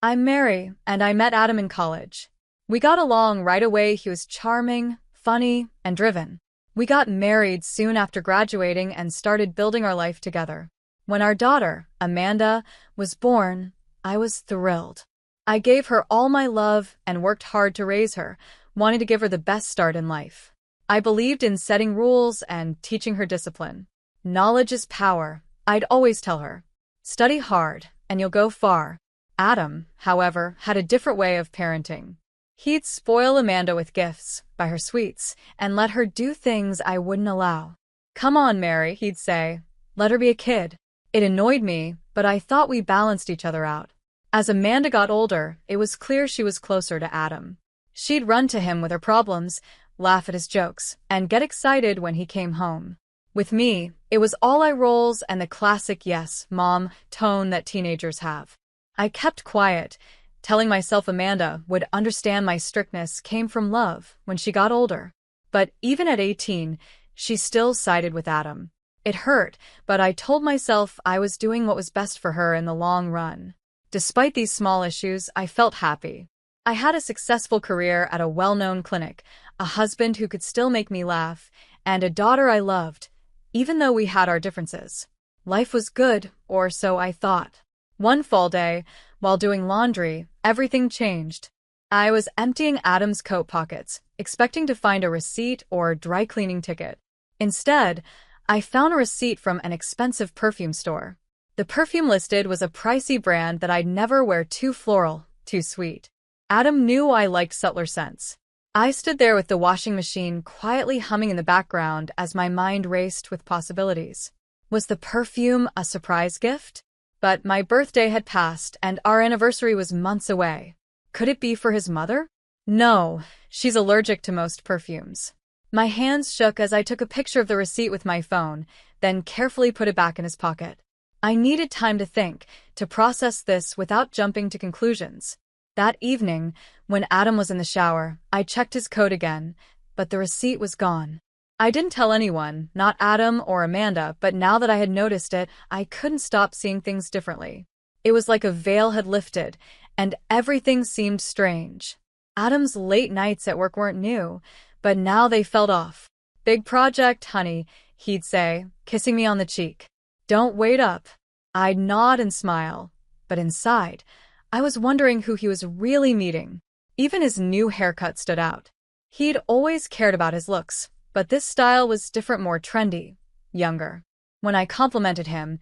I'm Mary, and I met Adam in college. We got along right away. He was charming, funny, and driven. We got married soon after graduating and started building our life together. When our daughter, Amanda, was born, I was thrilled. I gave her all my love and worked hard to raise her, wanting to give her the best start in life. I believed in setting rules and teaching her discipline. Knowledge is power, I'd always tell her. Study hard, and you'll go far. Adam, however, had a different way of parenting. He'd spoil Amanda with gifts, buy her sweets, and let her do things I wouldn't allow. "Come on, Mary," he'd say. "Let her be a kid." It annoyed me, but I thought we balanced each other out. As Amanda got older, it was clear she was closer to Adam. She'd run to him with her problems, laugh at his jokes, and get excited when he came home. With me, it was all eye rolls and the classic "yes, Mom" tone that teenagers have. I kept quiet, telling myself Amanda would understand my strictness came from love when she got older. But even at 18, she still sided with Adam. It hurt, but I told myself I was doing what was best for her in the long run. Despite these small issues, I felt happy. I had a successful career at a well-known clinic, a husband who could still make me laugh, and a daughter I loved, even though we had our differences. Life was good, or so I thought. One fall day, while doing laundry, everything changed. I was emptying Adam's coat pockets, expecting to find a receipt or dry cleaning ticket. Instead, I found a receipt from an expensive perfume store. The perfume listed was a pricey brand that I'd never wear. Too floral, too sweet. Adam knew I liked subtler scents. I stood there with the washing machine quietly humming in the background as my mind raced with possibilities. Was the perfume a surprise gift? But my birthday had passed and our anniversary was months away. Could it be for his mother? No, she's allergic to most perfumes. My hands shook as I took a picture of the receipt with my phone, then carefully put it back in his pocket. I needed time to think, to process this without jumping to conclusions. That evening, when Adam was in the shower, I checked his coat again, but the receipt was gone. I didn't tell anyone, not Adam or Amanda, but now that I had noticed it, I couldn't stop seeing things differently. It was like a veil had lifted, and everything seemed strange. Adam's late nights at work weren't new, but now they felt off. "Big project, honey," he'd say, kissing me on the cheek. "Don't wait up." I'd nod and smile, but inside, I was wondering who he was really meeting. Even his new haircut stood out. He'd always cared about his looks, but this style was different, more trendy, younger. When I complimented him,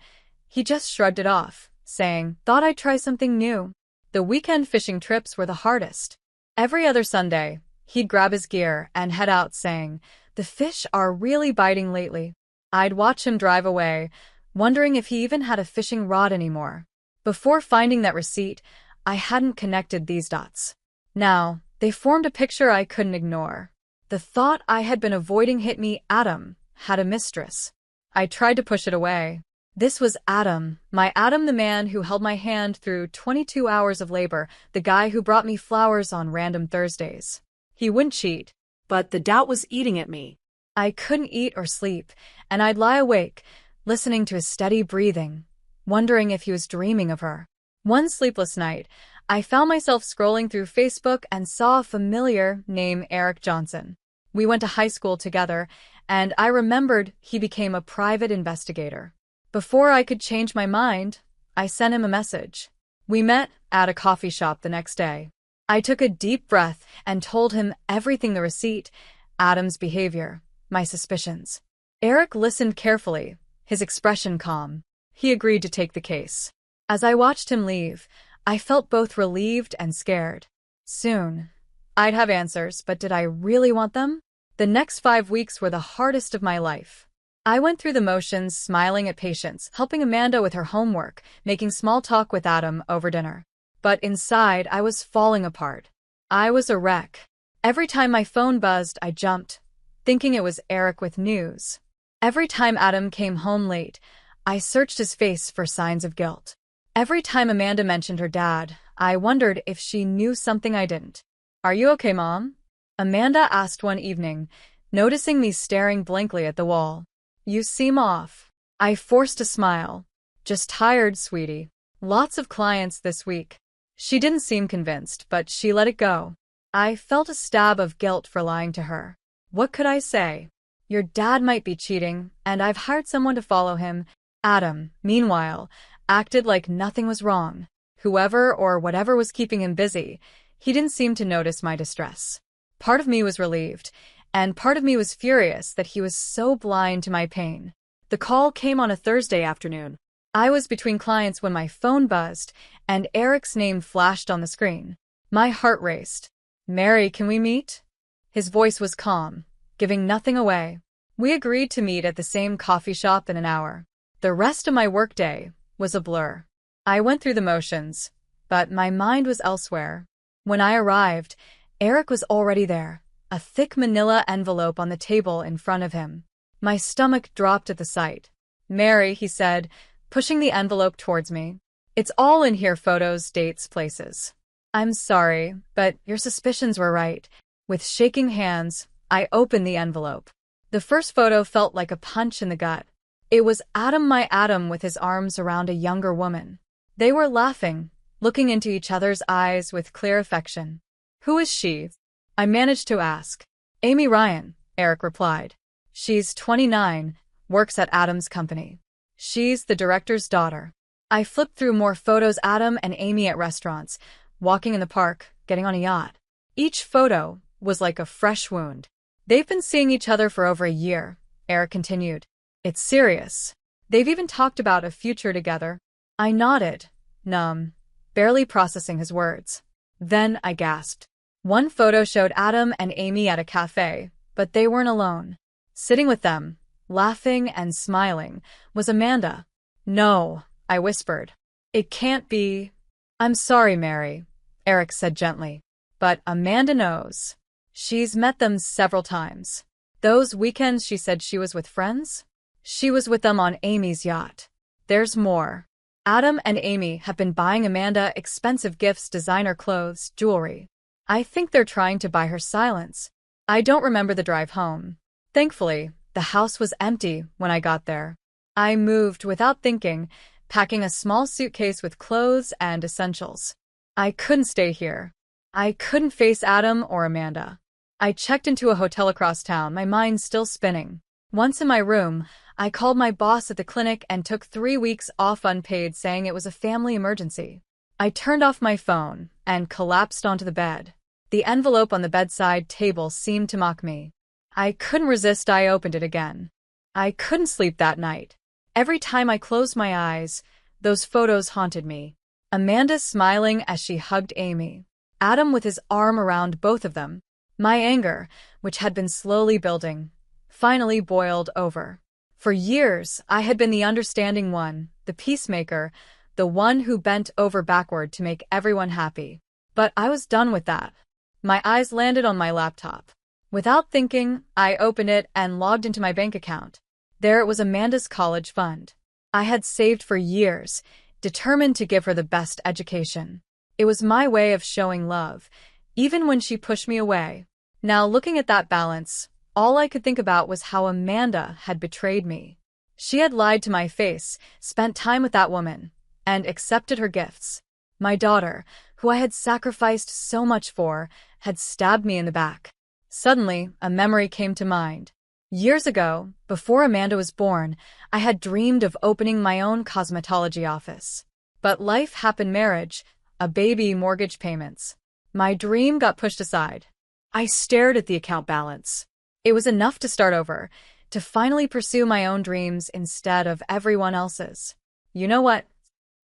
he just shrugged it off, saying, "Thought I'd try something new." The weekend fishing trips were the hardest. Every other Sunday, he'd grab his gear and head out saying, "The fish are really biting lately." I'd watch him drive away, wondering if he even had a fishing rod anymore. Before finding that receipt, I hadn't connected these dots. Now, they formed a picture I couldn't ignore. The thought I had been avoiding hit me. Adam had a mistress. I tried to push it away. This was Adam, my Adam, the man who held my hand through 22 hours of labor, the guy who brought me flowers on random Thursdays. He wouldn't cheat, but the doubt was eating at me. I couldn't eat or sleep, and I'd lie awake, listening to his steady breathing, wondering if he was dreaming of her. One sleepless night, I found myself scrolling through Facebook and saw a familiar name, Eric Johnson. We went to high school together, and I remembered he became a private investigator. Before I could change my mind, I sent him a message. We met at a coffee shop the next day. I took a deep breath and told him everything: the receipt, Adam's behavior, my suspicions. Eric listened carefully, his expression calm. He agreed to take the case. As I watched him leave, I felt both relieved and scared. Soon, I'd have answers, but did I really want them? The next 5 weeks were the hardest of my life. I went through the motions, smiling at patients, helping Amanda with her homework, making small talk with Adam over dinner. But inside, I was falling apart. I was a wreck. Every time my phone buzzed, I jumped, thinking it was Eric with news. Every time Adam came home late, I searched his face for signs of guilt. Every time Amanda mentioned her dad, I wondered if she knew something I didn't. "Are you okay, Mom?" Amanda asked one evening, noticing me staring blankly at the wall. "You seem off." I forced a smile. "Just tired, sweetie. Lots of clients this week." She didn't seem convinced, but she let it go. I felt a stab of guilt for lying to her. What could I say? Your dad might be cheating, and I've hired someone to follow him. Adam, meanwhile, acted like nothing was wrong. Whoever or whatever was keeping him busy, he didn't seem to notice my distress. Part of me was relieved, and part of me was furious that he was so blind to my pain. The call came on a Thursday afternoon. I was between clients when my phone buzzed, and Eric's name flashed on the screen. My heart raced. "Mary, can we meet?" His voice was calm, giving nothing away. We agreed to meet at the same coffee shop in an hour. The rest of my workday was a blur. I went through the motions, but my mind was elsewhere. When I arrived, Eric was already there, a thick manila envelope on the table in front of him. My stomach dropped at the sight. "Mary," he said, pushing the envelope towards me. "It's all in here, photos, dates, places." "I'm sorry, but your suspicions were right." With shaking hands, I opened the envelope. The first photo felt like a punch in the gut. It was Adam, my Adam, with his arms around a younger woman. They were laughing, looking into each other's eyes with clear affection. "Who is she?" I managed to ask. "Amy Ryan," Eric replied. "She's 29, works at Adam's company. She's the director's daughter." I flipped through more photos: Adam and Amy at restaurants, walking in the park, getting on a yacht. Each photo was like a fresh wound. "They've been seeing each other for over a year," Eric continued. "It's serious. They've even talked about a future together." I nodded, numb, barely processing his words. Then I gasped. One photo showed Adam and Amy at a cafe, but they weren't alone. Sitting with them, laughing and smiling, was Amanda. "No," I whispered. "It can't be." "I'm sorry, Mary," Eric said gently. "But Amanda knows. She's met them several times. Those weekends she said she was with friends? She was with them on Amy's yacht. There's more. Adam and Amy have been buying Amanda expensive gifts, designer clothes, jewelry. I think they're trying to buy her silence." I don't remember the drive home. Thankfully, the house was empty when I got there. I moved without thinking, packing a small suitcase with clothes and essentials. I couldn't stay here. I couldn't face Adam or Amanda. I checked into a hotel across town, my mind still spinning. Once in my room, I called my boss at the clinic and took 3 weeks off unpaid, saying it was a family emergency. I turned off my phone and collapsed onto the bed. The envelope on the bedside table seemed to mock me. I couldn't resist. I opened it again. I couldn't sleep that night. Every time I closed my eyes, those photos haunted me. Amanda smiling as she hugged Amy. Adam with his arm around both of them. My anger, which had been slowly building, finally boiled over. For years, I had been the understanding one, the peacemaker, the one who bent over backward to make everyone happy. But I was done with that. My eyes landed on my laptop. Without thinking, I opened it and logged into my bank account. There it was, Amanda's college fund. I had saved for years, determined to give her the best education. It was my way of showing love, even when she pushed me away. Now, looking at that balance, all I could think about was how Amanda had betrayed me. She had lied to my face, spent time with that woman, and accepted her gifts. My daughter, who I had sacrificed so much for, had stabbed me in the back. Suddenly, a memory came to mind. Years ago, before Amanda was born, I had dreamed of opening my own cosmetology office. But life happened: marriage, a baby, mortgage payments. My dream got pushed aside. I stared at the account balance. It was enough to start over, to finally pursue my own dreams instead of everyone else's. "You know what?"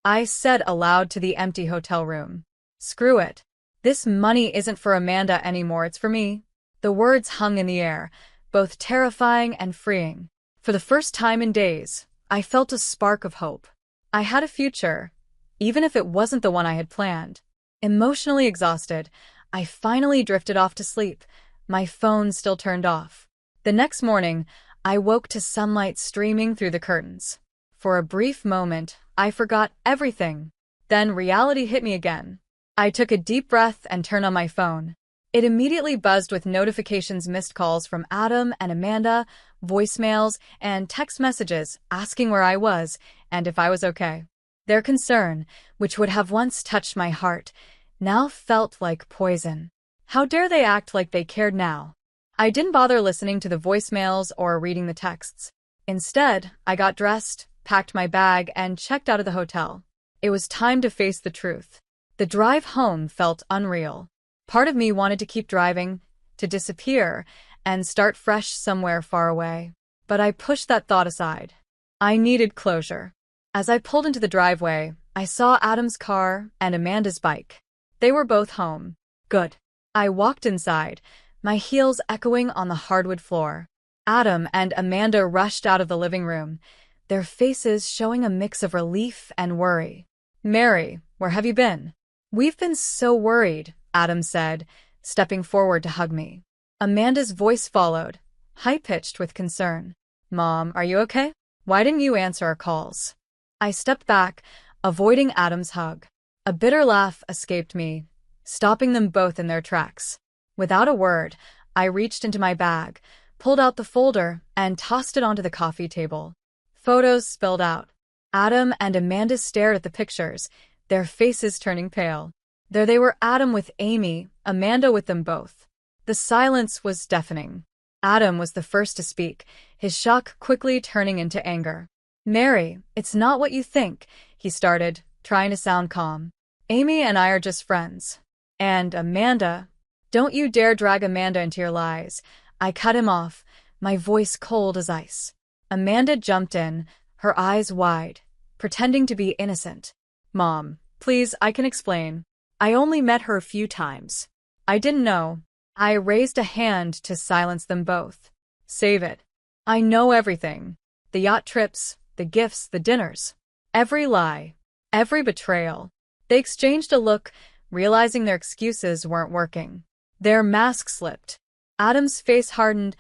I said aloud to the empty hotel room. "Screw it. This money isn't for Amanda anymore, it's for me." The words hung in the air, both terrifying and freeing. For the first time in days, I felt a spark of hope. I had a future, even if it wasn't the one I had planned. Emotionally exhausted, I finally drifted off to sleep, my phone still turned off. The next morning, I woke to sunlight streaming through the curtains. For a brief moment, I forgot everything. Then reality hit me again. I took a deep breath and turned on my phone. It immediately buzzed with notifications: missed calls from Adam and Amanda, voicemails, and text messages asking where I was and if I was okay. Their concern, which would have once touched my heart, now felt like poison. How dare they act like they cared now? I didn't bother listening to the voicemails or reading the texts. Instead, I got dressed, packed my bag, and checked out of the hotel. It was time to face the truth. The drive home felt unreal. Part of me wanted to keep driving, to disappear, and start fresh somewhere far away. But I pushed that thought aside. I needed closure. As I pulled into the driveway, I saw Adam's car and Amanda's bike. They were both home. Good. I walked inside, my heels echoing on the hardwood floor. Adam and Amanda rushed out of the living room, their faces showing a mix of relief and worry. "Mary, where have you been?" "We've been so worried," Adam said, stepping forward to hug me. Amanda's voice followed, high-pitched with concern. "Mom, are you okay? Why didn't you answer our calls?" I stepped back, avoiding Adam's hug. A bitter laugh escaped me, stopping them both in their tracks. Without a word, I reached into my bag, pulled out the folder, and tossed it onto the coffee table. Photos spilled out. Adam and Amanda stared at the pictures, their faces turning pale. There they were, Adam with Amy, Amanda with them both. The silence was deafening. Adam was the first to speak, his shock quickly turning into anger. "Mary, it's not what you think," he started, trying to sound calm. "Amy and I are just friends. And Amanda—" "Don't you dare drag Amanda into your lies." I cut him off, my voice cold as ice. Amanda jumped in, her eyes wide, pretending to be innocent. "Mom, please, I can explain. I only met her a few times. I didn't know." I raised a hand to silence them both. "Save it. I know everything. The yacht trips, the gifts, the dinners. Every lie. Every betrayal." They exchanged a look, realizing their excuses weren't working. Their mask slipped. Adam's face hardened,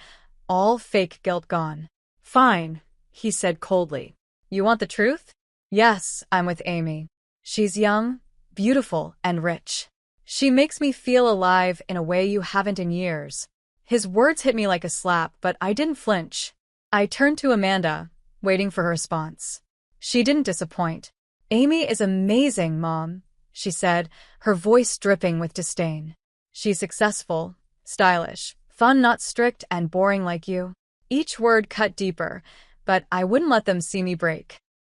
all fake guilt gone. "Fine," he said coldly. "You want the truth?" "Yes, I'm with Amy. She's young, beautiful, and rich. She makes me feel alive in a way you haven't in years." His words hit me like a slap, but I didn't flinch. I turned to Amanda, waiting for her response. She didn't disappoint. "Amy is amazing, Mom," she said, her voice dripping with disdain. "She's successful, stylish, fun, not strict and boring like you." Each word cut deeper, but I wouldn't let them see me break.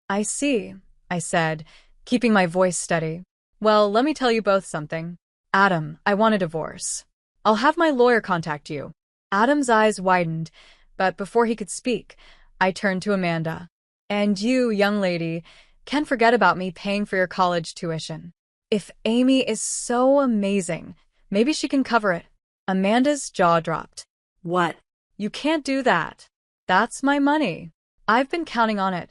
"I see," I said, keeping my voice steady. "Well, let me tell you both something. Adam, I want a divorce. I'll have my lawyer contact you." Adam's eyes widened, but before he could speak, I turned to Amanda. "And you, young lady, can't forget about me paying for your college tuition. If Amy is so amazing, maybe she can cover it." Amanda's jaw dropped. "What? You can't do that. That's my money. I've been counting on it.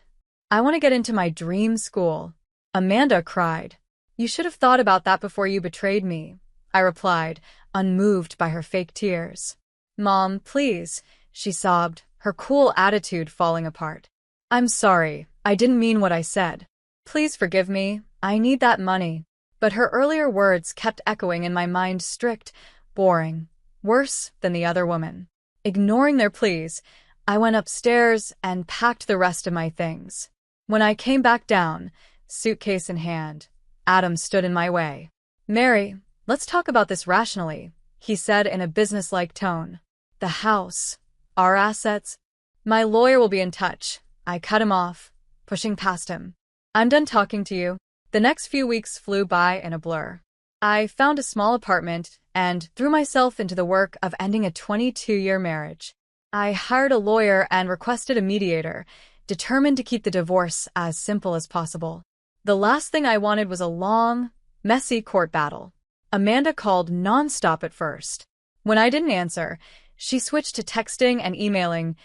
I want to get into my dream school." Amanda cried. "You should have thought about that before you betrayed me," I replied, unmoved by her fake tears. "Mom, please," she sobbed, her cool attitude falling apart. "I'm sorry. I didn't mean what I said. Please forgive me. I need that money." But her earlier words kept echoing in my mind, strict, boring, worse than the other woman. Ignoring their pleas, I went upstairs and packed the rest of my things. When I came back down, suitcase in hand, Adam stood in my way. "Mary, let's talk about this rationally," he said in a businesslike tone. "The house, our assets." "My lawyer will be in touch." I cut him off, pushing past him. "I'm done talking to you." The next few weeks flew by in a blur. I found a small apartment and threw myself into the work of ending a 22-year marriage. I hired a lawyer and requested a mediator, determined to keep the divorce as simple as possible. The last thing I wanted was a long, messy court battle. Amanda called nonstop at first. When I didn't answer, she switched to texting and emailing,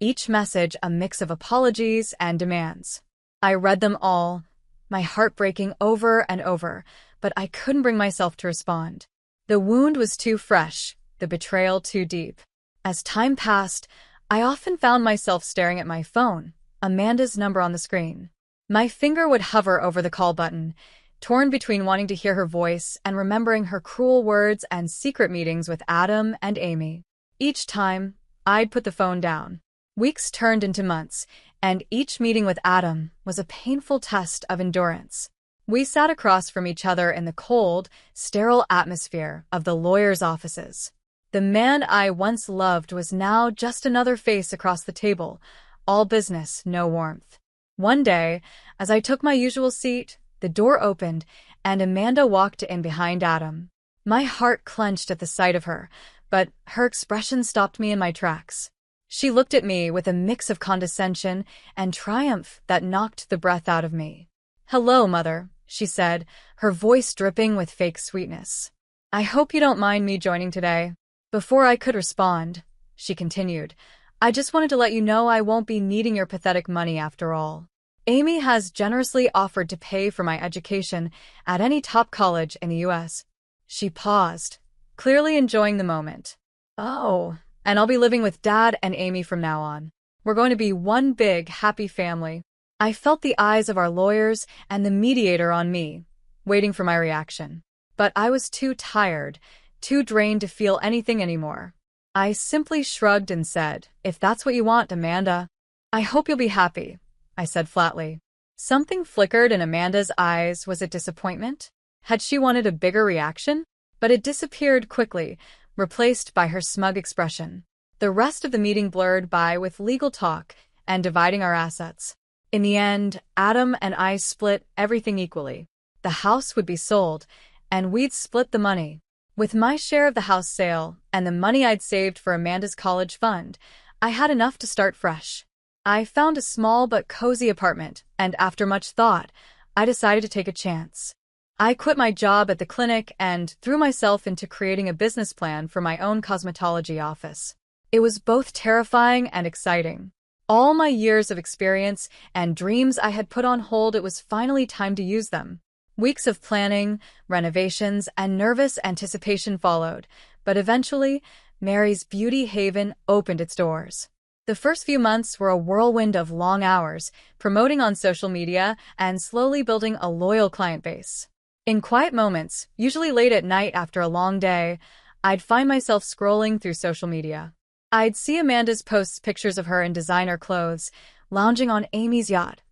each message a mix of apologies and demands. I read them all, my heart breaking over and over, but I couldn't bring myself to respond. The wound was too fresh, the betrayal too deep. As time passed, I often found myself staring at my phone, Amanda's number on the screen. My finger would hover over the call button, torn between wanting to hear her voice and remembering her cruel words and secret meetings with Adam and Amy. Each time, I'd put the phone down. Weeks turned into months, and each meeting with Adam was a painful test of endurance. We sat across from each other in the cold, sterile atmosphere of the lawyer's offices. The man I once loved was now just another face across the table, all business, no warmth. One day, as I took my usual seat, the door opened, and Amanda walked in behind Adam. My heart clenched at the sight of her, but her expression stopped me in my tracks. She looked at me with a mix of condescension and triumph that knocked the breath out of me. "Hello, Mother," she said, her voice dripping with fake sweetness. "I hope you don't mind me joining today." Before I could respond, she continued, "I just wanted to let you know I won't be needing your pathetic money after all. Amy has generously offered to pay for my education at any top college in the U.S. She paused, clearly enjoying the moment. "Oh, and I'll be living with Dad and Amy from now on. We're going to be one big, happy family." I felt the eyes of our lawyers and the mediator on me, waiting for my reaction. But I was too tired, too drained to feel anything anymore. I simply shrugged and said, "If that's what you want, Amanda, I hope you'll be happy," I said flatly. Something flickered in Amanda's eyes. Was it disappointment? Had she wanted a bigger reaction? But it disappeared quickly, replaced by her smug expression. The rest of the meeting blurred by with legal talk and dividing our assets. In the end, Adam and I split everything equally. The house would be sold, and we'd split the money. With my share of the house sale and the money I'd saved for Amanda's college fund, I had enough to start fresh. I found a small but cozy apartment, and after much thought, I decided to take a chance. I quit my job at the clinic and threw myself into creating a business plan for my own cosmetology office. It was both terrifying and exciting. All my years of experience and dreams I had put on hold, it was finally time to use them. Weeks of planning, renovations, and nervous anticipation followed, but eventually, Mary's beauty haven opened its doors. The first few months were a whirlwind of long hours, promoting on social media and slowly building a loyal client base. In quiet moments, usually late at night after a long day, I'd find myself scrolling through social media. I'd see Amanda's posts, pictures of her in designer clothes, lounging on Amy's yacht,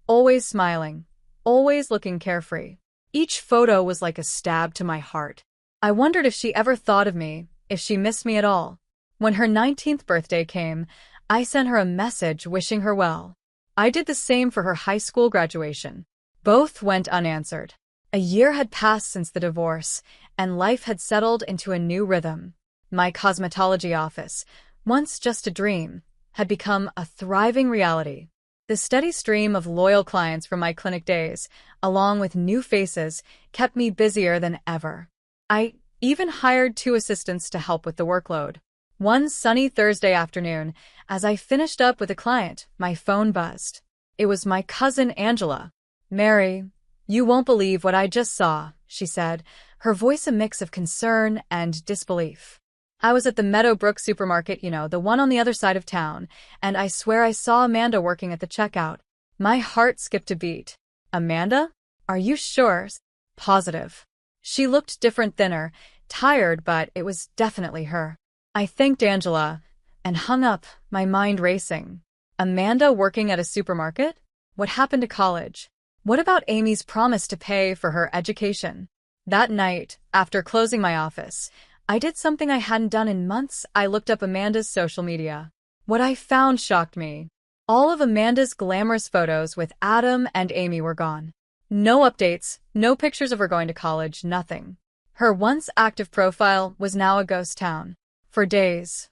always smiling, always looking carefree. Each photo was like a stab to my heart. I wondered if she ever thought of me, if she missed me at all. When her 19th birthday came, I sent her a message wishing her well. I did the same for her high school graduation. Both went unanswered. A year had passed since the divorce, and life had settled into a new rhythm. My cosmetology office, once just a dream, had become a thriving reality. The steady stream of loyal clients from my clinic days, along with new faces, kept me busier than ever. I even hired 2 assistants to help with the workload. One sunny Thursday afternoon, as I finished up with a client, my phone buzzed. It was my cousin Angela. "Mary, you won't believe what I just saw," she said, her voice a mix of concern and disbelief. "I was at the Meadowbrook supermarket, the one on the other side of town, and I swear I saw Amanda working at the checkout." My heart skipped a beat. "Amanda? Are you sure?" "Positive." She looked different, thinner, tired, but it was definitely her. I thanked Angela and hung up, my mind racing. Amanda working at a supermarket? What happened to college? What about Amy's promise to pay for her education? That night, after closing my office, I did something I hadn't done in months. I looked up Amanda's social media. What I found shocked me. All of Amanda's glamorous photos with Adam and Amy were gone. No updates, no pictures of her going to college, nothing. Her once active profile was now a ghost town. For days,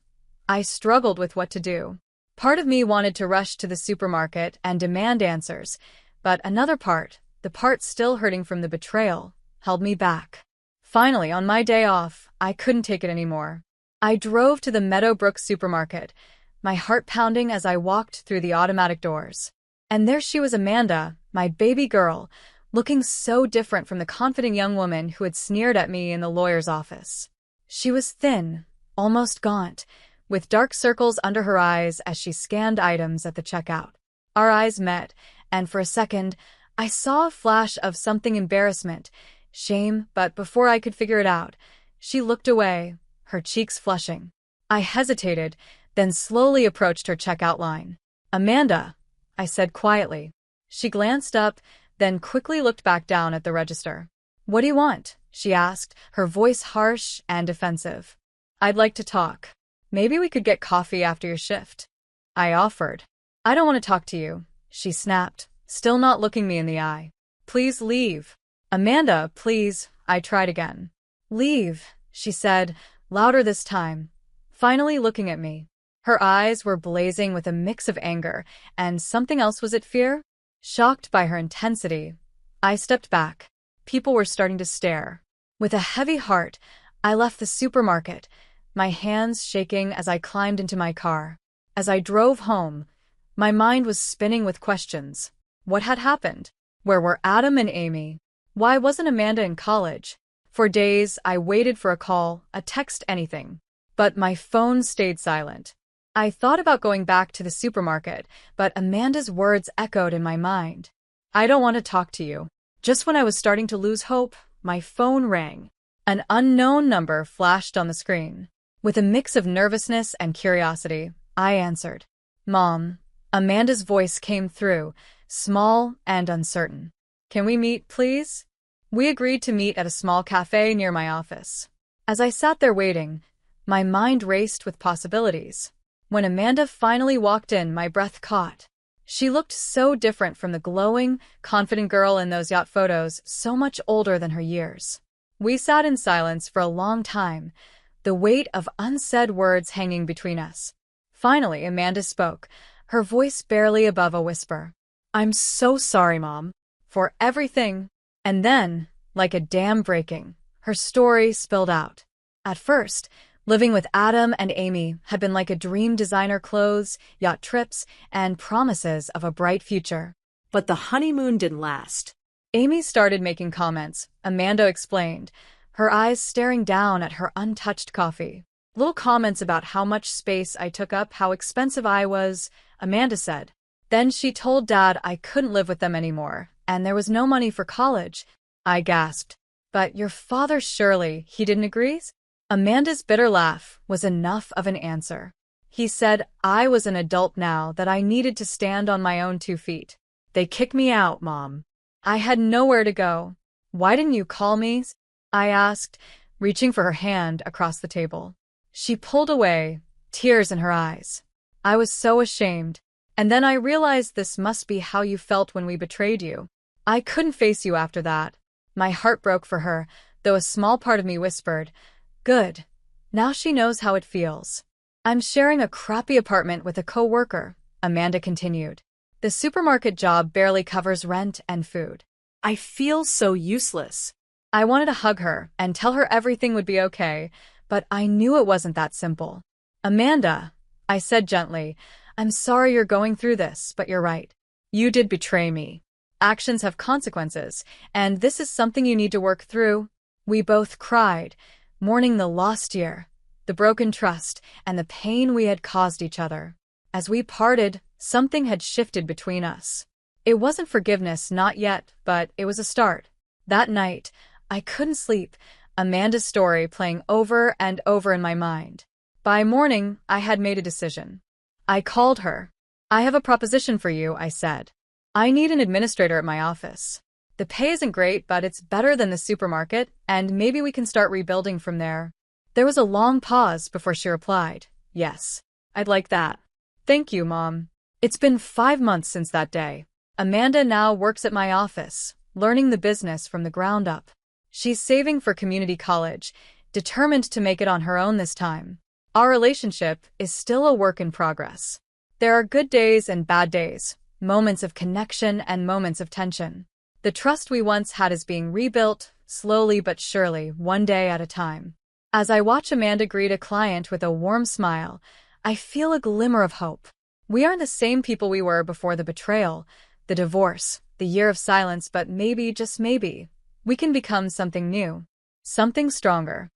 I struggled with what to do. Part of me wanted to rush to the supermarket and demand answers, but another part, the part still hurting from the betrayal, held me back. Finally, on my day off, I couldn't take it anymore. I drove to the Meadowbrook supermarket, my heart pounding as I walked through the automatic doors. And there she was, Amanda, my baby girl, looking so different from the confident young woman who had sneered at me in the lawyer's office. She was thin, almost gaunt, with dark circles under her eyes as she scanned items at the checkout. Our eyes met, and for a second, I saw a flash of something: embarrassment, shame, but before I could figure it out, she looked away, her cheeks flushing. I hesitated, then slowly approached her checkout line. "Amanda," I said quietly. She glanced up, then quickly looked back down at the register. What do you want? She asked, her voice harsh and defensive. I'd like to talk. Maybe we could get coffee after your shift. I offered. I don't want to talk to you, she snapped, still not looking me in the eye. Please leave. Amanda, please, I tried again. Leave, she said, louder this time, finally looking at me. Her eyes were blazing with a mix of anger, and something else. Was it fear? Shocked by her intensity, I stepped back. People were starting to stare. With a heavy heart, I left the supermarket, my hands shaking as I climbed into my car. As I drove home, my mind was spinning with questions. What had happened? Where were Adam and Amy? Why wasn't Amanda in college? For days, I waited for a call, a text, anything. But my phone stayed silent. I thought about going back to the supermarket, but Amanda's words echoed in my mind. I don't want to talk to you. Just when I was starting to lose hope, my phone rang. An unknown number flashed on the screen. With a mix of nervousness and curiosity, I answered. Mom. Amanda's voice came through, small and uncertain. Can we meet, please? We agreed to meet at a small cafe near my office. As I sat there waiting, my mind raced with possibilities. When Amanda finally walked in, my breath caught. She looked so different from the glowing, confident girl in those yacht photos, so much older than her years. We sat in silence for a long time, the weight of unsaid words hanging between us. Finally, Amanda spoke, her voice barely above a whisper. I'm so sorry, Mom, for everything. And then, like a dam breaking, her story spilled out. At first, living with Adam and Amy had been like a dream: designer clothes, yacht trips, and promises of a bright future. But the honeymoon didn't last. Amy started making comments, Amanda explained, her eyes staring down at her untouched coffee. Little comments about how much space I took up, how expensive I was, Amanda said. Then she told Dad I couldn't live with them anymore, and there was no money for college. I gasped. But your father, surely he didn't agree? Amanda's bitter laugh was enough of an answer. He said I was an adult now, that I needed to stand on my own 2 feet. They kicked me out, Mom. I had nowhere to go. Why didn't you call me? I asked, reaching for her hand across the table. She pulled away, tears in her eyes. I was so ashamed. And then I realized this must be how you felt when we betrayed you. I couldn't face you after that. My heart broke for her, though a small part of me whispered, good. Now she knows how it feels. I'm sharing a crappy apartment with a co-worker, Amanda continued. The supermarket job barely covers rent and food. I feel so useless. I wanted to hug her and tell her everything would be okay, but I knew it wasn't that simple. Amanda, I said gently, I'm sorry you're going through this, but you're right. You did betray me. Actions have consequences, and this is something you need to work through. We both cried, mourning the lost year, the broken trust, and the pain we had caused each other. As we parted, something had shifted between us. It wasn't forgiveness, not yet, but it was a start. That night, I couldn't sleep, Amanda's story playing over and over in my mind. By morning, I had made a decision. I called her. I have a proposition for you, I said. I need an administrator at my office. The pay isn't great, but it's better than the supermarket, and maybe we can start rebuilding from there. There was a long pause before she replied, yes, I'd like that. Thank you, Mom. It's been 5 months since that day. Amanda now works at my office, learning the business from the ground up. She's saving for community college, determined to make it on her own this time. Our relationship is still a work in progress. There are good days and bad days, moments of connection and moments of tension. The trust we once had is being rebuilt, slowly but surely, one day at a time. As I watch Amanda greet a client with a warm smile, I feel a glimmer of hope. We aren't the same people we were before the betrayal, the divorce, the year of silence, but maybe, just maybe, we can become something new, something stronger.